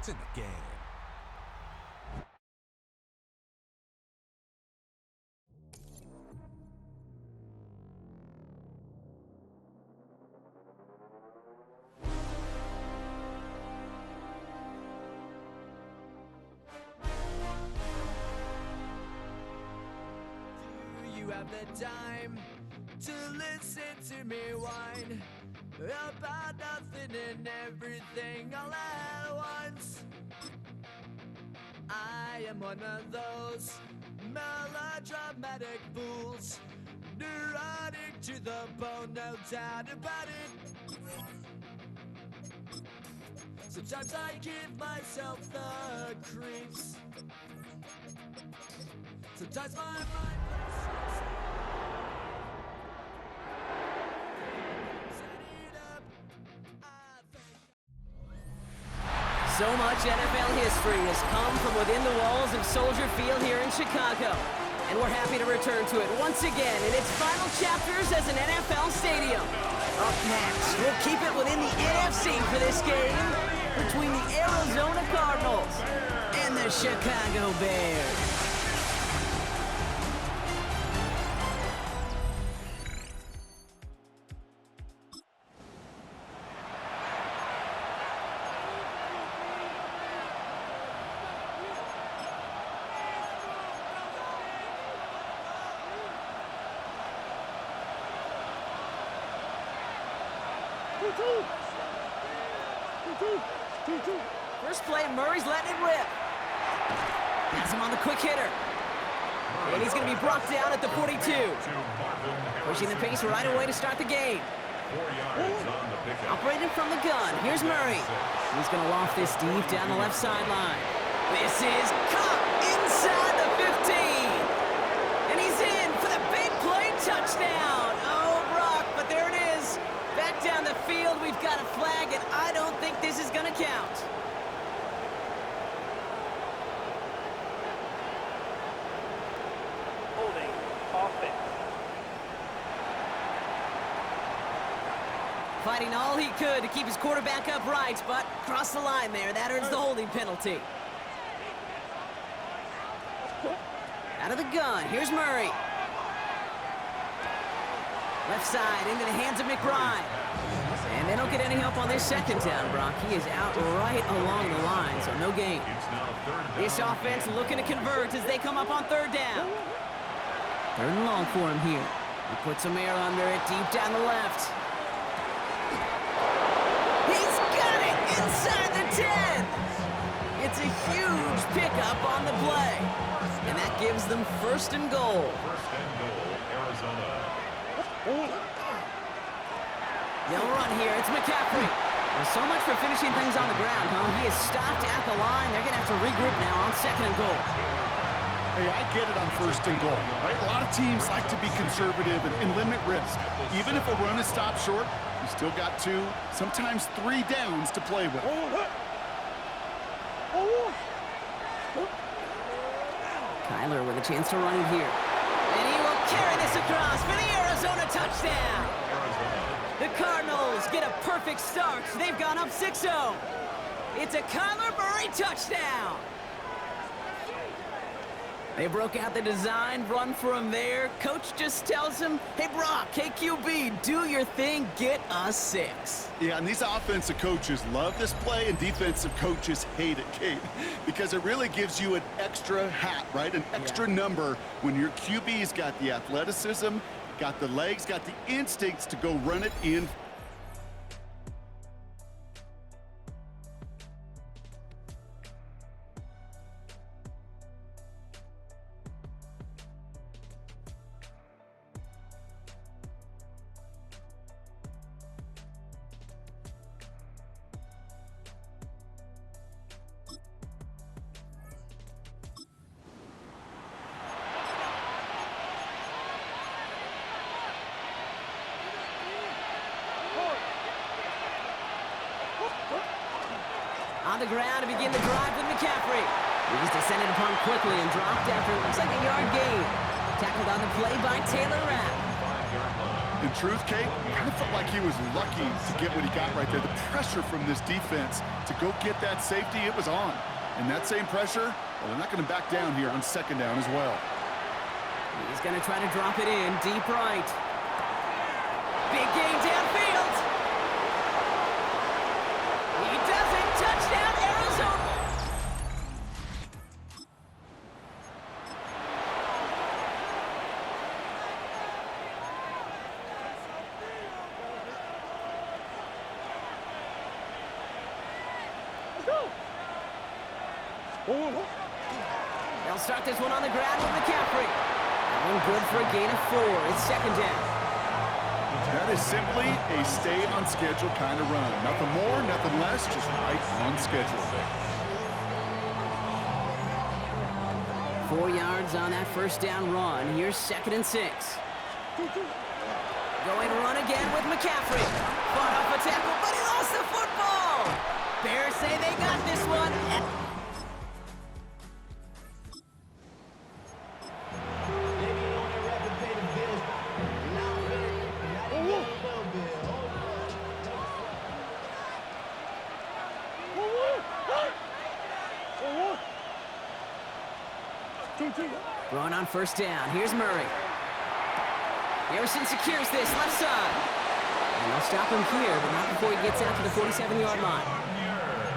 in the game. You have the time to listen to me whine about nothing and everything all at once. I am one of those melodramatic fools, neurotic to the bone, no doubt about it. Sometimes I give myself the creeps. Sometimes my mind So much NFL history has come from within the walls of Soldier Field here in Chicago. And we're happy to return to it once again in its final chapters as an NFL stadium. Up next, we'll keep it within the NFC for this game between the Arizona Cardinals and the Chicago Bears. First play, Murray's letting it rip. Has him on the quick hitter. And he's going to be brought down at the 42. Pushing the pace right away to start the game. Operating from the gun, here's Murray. He's going to loft this deep down the left sideline. This is caught inside the 15. And he's in for the big play touchdown. Oh, Brock, but there it is. Back down the field, we've got a flag, and I don't think this is going to count. Holding offense. Fighting all he could to keep his quarterback upright, but crossed the line there. That earns the holding penalty. Out of the gun, here's Murray. Left side into the hands of McBride. And they don't get any help on this second down, Brock. He is out right along the line, so no gain. This offense looking to convert as they come up on third down. Third and long for him here. He puts some air under it deep down the left. He's got it inside the 10. It's a huge pickup on the play. And that gives them first and goal. First and goal, Arizona. They'll run here. It's McCaffrey. Well, so much for finishing things on the ground, huh? He is stopped at the line. They're going to have to regroup now on second and goal. Hey, I get it on first and goal, right? A lot of teams like to be conservative and limit risk. Even if a run is stopped short, you still got 2, sometimes 3 downs to play with. Kyler with a chance to run it here. And he will carry this across for the Arizona touchdown. The Cardinals get a perfect start. They've gone up 6-0. It's a Kyler Murray touchdown. They broke out the design, run for him there. Coach just tells him, hey, Brock, hey, QB, do your thing, get us 6. Yeah, and these offensive coaches love this play, and defensive coaches hate it, Kate, because it really gives you an extra hat, right? An extra number when your QB's got the athleticism, got the legs, got the instincts to go run it in. On the ground to begin the drive with McCaffrey. He was descended upon quickly and dropped after it looks like a yard gain. Tackled on the play by Taylor Rapp. In truth, Kate, I kind of felt like he was lucky to get what he got right there. The pressure from this defense to go get that safety, it was on. And that same pressure, well, they're not going to back down here on second down as well. He's going to try to drop it in deep right. Big gain downfield. He does it. Touchdown, Arizona. They'll start this one on the ground with McCaffrey. That one good for a gain of 4. It's second down. That is simply a stay on schedule kind of run. Nothing more, nothing less, just right on schedule. 4 yards on that first down run. Here's second and 6. Going run again with McCaffrey. Fought off a tackle, but he lost the football. Bears say they got this one. Going on first down. Here's Murray. Harrison secures this left side. And they'll stop him here, but not before he gets out to the 47-yard line.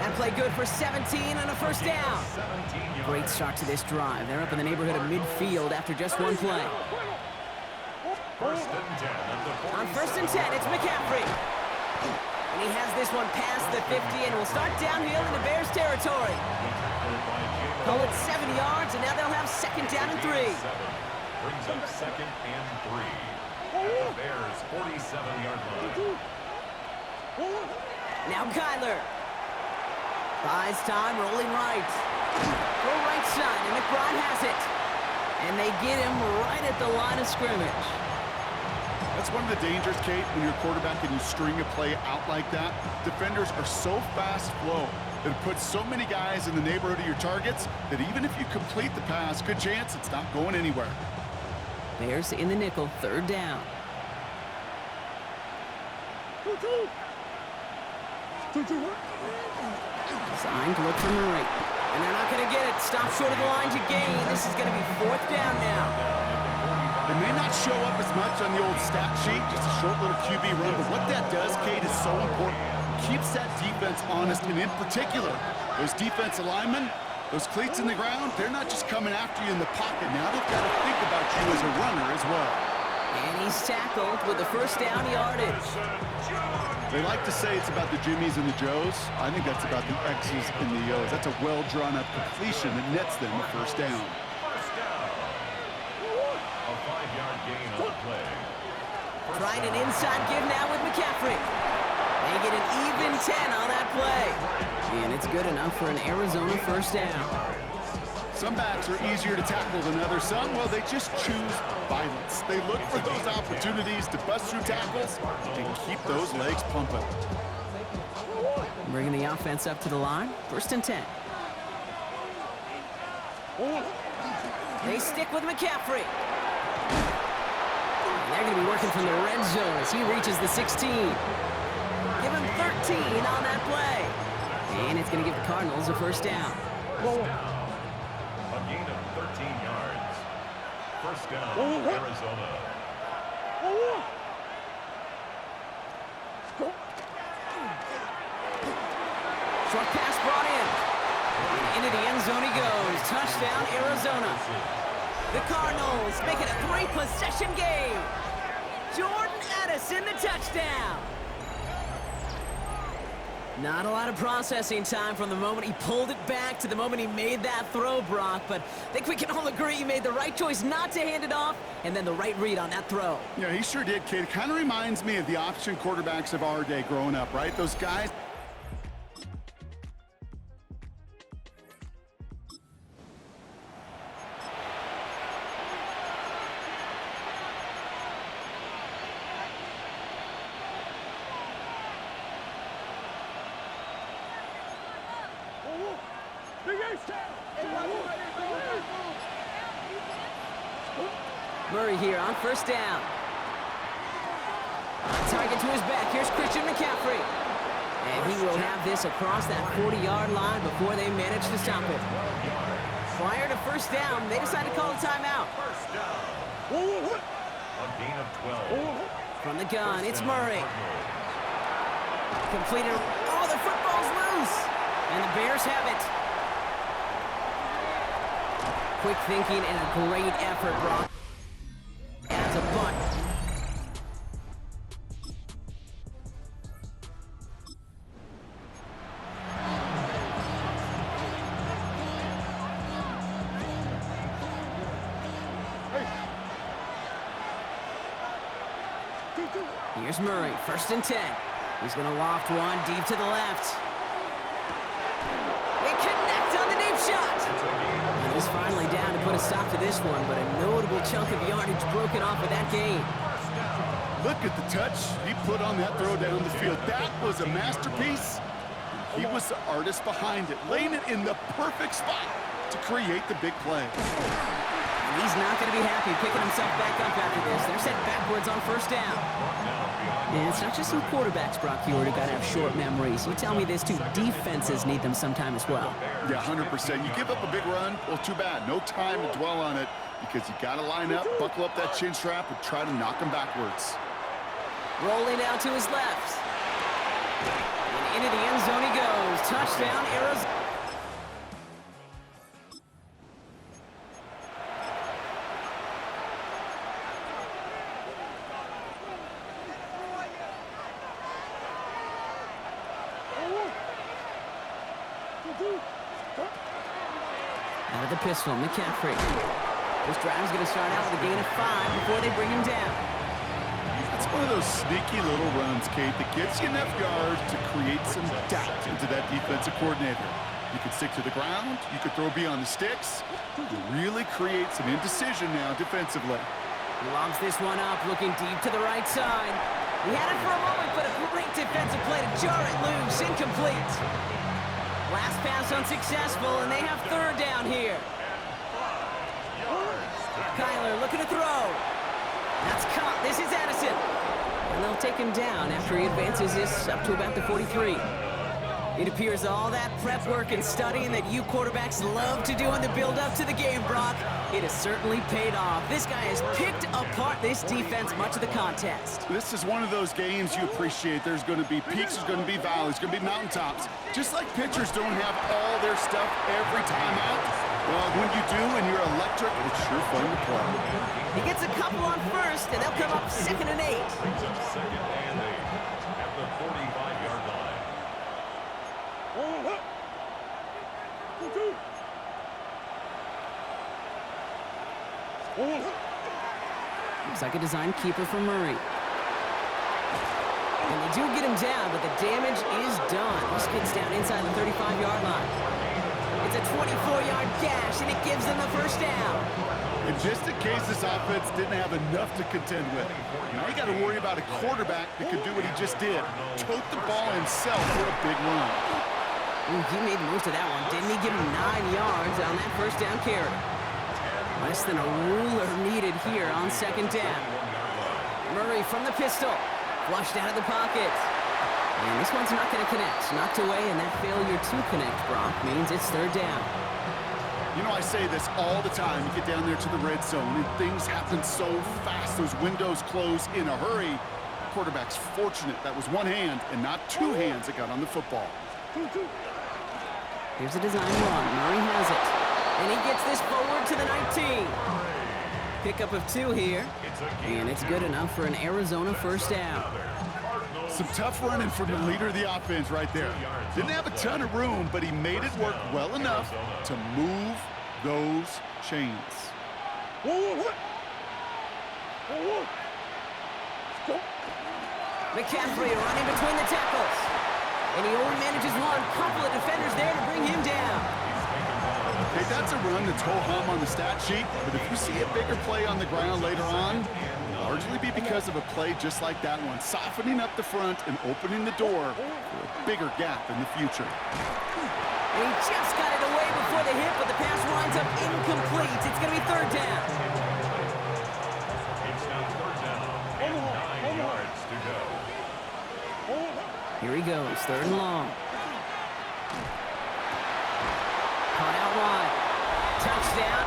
That play good for 17 and a first down. Great start to this drive. They're up in the neighborhood of midfield after just one play. On first and 10, it's McCaffrey. And he has this one past the 50 and will start downhill into Bears territory. Call it 7 yards, and now they'll have second down and 3. Brings up second and 3 at the Bears' 47-yard line. Now Kyler. Buys time, rolling right. Go right side, and McBride has it. And they get him right at the line of scrimmage. That's one of the dangers, Kate, when you're a quarterback and you string a play out like that. Defenders are so fast flow. It puts so many guys in the neighborhood of your targets that even if you complete the pass, good chance it's not going anywhere. Bears in the nickel, third down. Sign to look for Murray. And they're not going to get it. Stop short of the line to gain. This is going to be fourth down now. It may not show up as much on the old stat sheet, just a short little QB run, but what that does, Kate, is so important. Keeps that defense honest, and in particular, those defensive linemen, those cleats in the ground, they're not just coming after you in the pocket. Now they've got to think about you as a runner as well. And he's tackled with the first down yardage. They like to say it's about the Jimmies and the Joes. I think that's about the X's and the O's. That's a well-drawn-up completion that nets them a first down. A 5-yard gain on the play. Trying an inside give now with McCaffrey. They get an even 10 on that play. And it's good enough for an Arizona first down. Some backs are easier to tackle than others. Some, well, they just choose violence. They look for those opportunities to bust through tackles and keep those legs pumping. Bringing the offense up to the line. First and 10. They stick with McCaffrey. And they're going to be working from the red zone as he reaches the 16. Give him 13 on that play. And it's going to give the Cardinals a first down. A gain of 13 yards. First down, Arizona. Short pass brought in. And into the end zone he goes. Touchdown, Arizona. The Cardinals make it a 3-possession game. Jordan Addison, the touchdown. Not a lot of processing time from the moment he pulled it back to the moment he made that throw, Brock, but I think we can all agree he made the right choice not to hand it off, and then the right read on that throw. Yeah, he sure did, kid. It kind of reminds me of the option quarterbacks of our day growing up, right? Those guys... Murray here on first down. drag it to his back. Here's Christian McCaffrey. And he will have this across that 40-yard line before they manage to stop it. Prior to first down, they decide to call a timeout. First down. A gain of 12. From the gun, it's Murray. Completed. Oh, the football's loose. And the Bears have it. Quick thinking and a great effort, Brock. As a bunt. Here's Murray, 1st and 10. He's going to loft one deep to the left. They connect on the deep shot. And he's finally down to put a stop to this one, but a notable chunk of yardage broken off of that gain. Look at the touch he put on that throw down the field. That was a masterpiece. He was the artist behind it, laying it in the perfect spot to create the big play. And he's not going to be happy picking himself back up after this. They're set backwards on first down. And it's not just some quarterbacks, Brock, you already got to have short memories. You tell me this too, defenses need them sometime as well. Yeah, 100%. You give up a big run, well, too bad. No time to dwell on it because you got to line up, buckle up that chin strap, and try to knock him backwards. Rolling out to his left. And into the end zone he goes. Touchdown, Arizona. Out of the pistol, McCaffrey. This drive's going to start out with a gain of 5 before they bring him down. That's one of those sneaky little runs, Kate, that gets you enough yards to create some doubt into that defensive coordinator. You could stick to the ground, you could throw beyond the sticks. You really create some indecision now defensively. He lobs this one up, looking deep to the right side. He had it for a moment, but a great defensive play to jar it loose. Incomplete. Last pass unsuccessful, and they have 3rd down here. Kyler looking to throw. That's caught. This is Addison. And they'll take him down after he advances this up to about the 43. It appears all that prep work and studying that you quarterbacks love to do in the build-up to the game, Brock, it has certainly paid off. This guy has picked apart this defense much of the contest. This is one of those games you appreciate. There's going to be peaks, there's going to be valleys, there's going to be mountaintops. Just like pitchers don't have all their stuff every time out, well, when you do and you're electric, it's sure fun to play. He gets a couple on first, and they'll come up 2nd and 8. Brings up 2nd and 8 at the 45-yard line. Looks like a design keeper for Murray. And they do get him down, but the damage is done. This gets down inside the 35-yard line. It's a 24-yard gash, and it gives them the 1st down. And just in case this offense didn't have enough to contend with, now you got to worry about a quarterback that could do what he just did, tote the ball himself for a big run. Ooh, he made the most of that one. Didn't he give him 9 yards on that 1st down carry? Less than a ruler needed here on 2nd down. Murray from the pistol. Flushed out of the pocket. And this one's not going to connect. Knocked away, and that failure to connect, Brock, means it's 3rd down. You know, I say this all the time. You get down there to the red zone, and things happen so fast. Those windows close in a hurry. The quarterback's fortunate that was one hand and not 2 hands that got on the football. Here's a design run. Murray has it. And he gets this forward to the 19. Pickup of 2 here. And it's good enough for an Arizona 1st down. Some tough running from the leader of the offense right there. Didn't have a ton of room, but he made it work well enough to move those chains. McCaffrey running between the tackles. And he only manages one. Couple of defenders there to bring him down. Hey, that's a run that's ho-hum on the stat sheet, but if you see a bigger play on the ground later on, it'll largely be because of a play just like that one, softening up the front and opening the door for a bigger gap in the future. And he just got it away before the hit, but the pass winds up incomplete. It's going to be 3rd down. It's now 3rd down and 9 yards to go. Here he goes, 3rd and long. Caught out wide. Touchdown.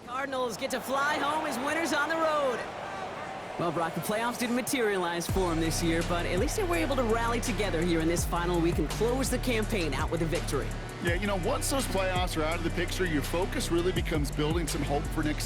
Cardinals get to fly home as winners on the road. Well, Brock, the playoffs didn't materialize for them this year, but at least they were able to rally together here in this final week and close the campaign out with a victory. Yeah, you know, once those playoffs are out of the picture, your focus really becomes building some hope for next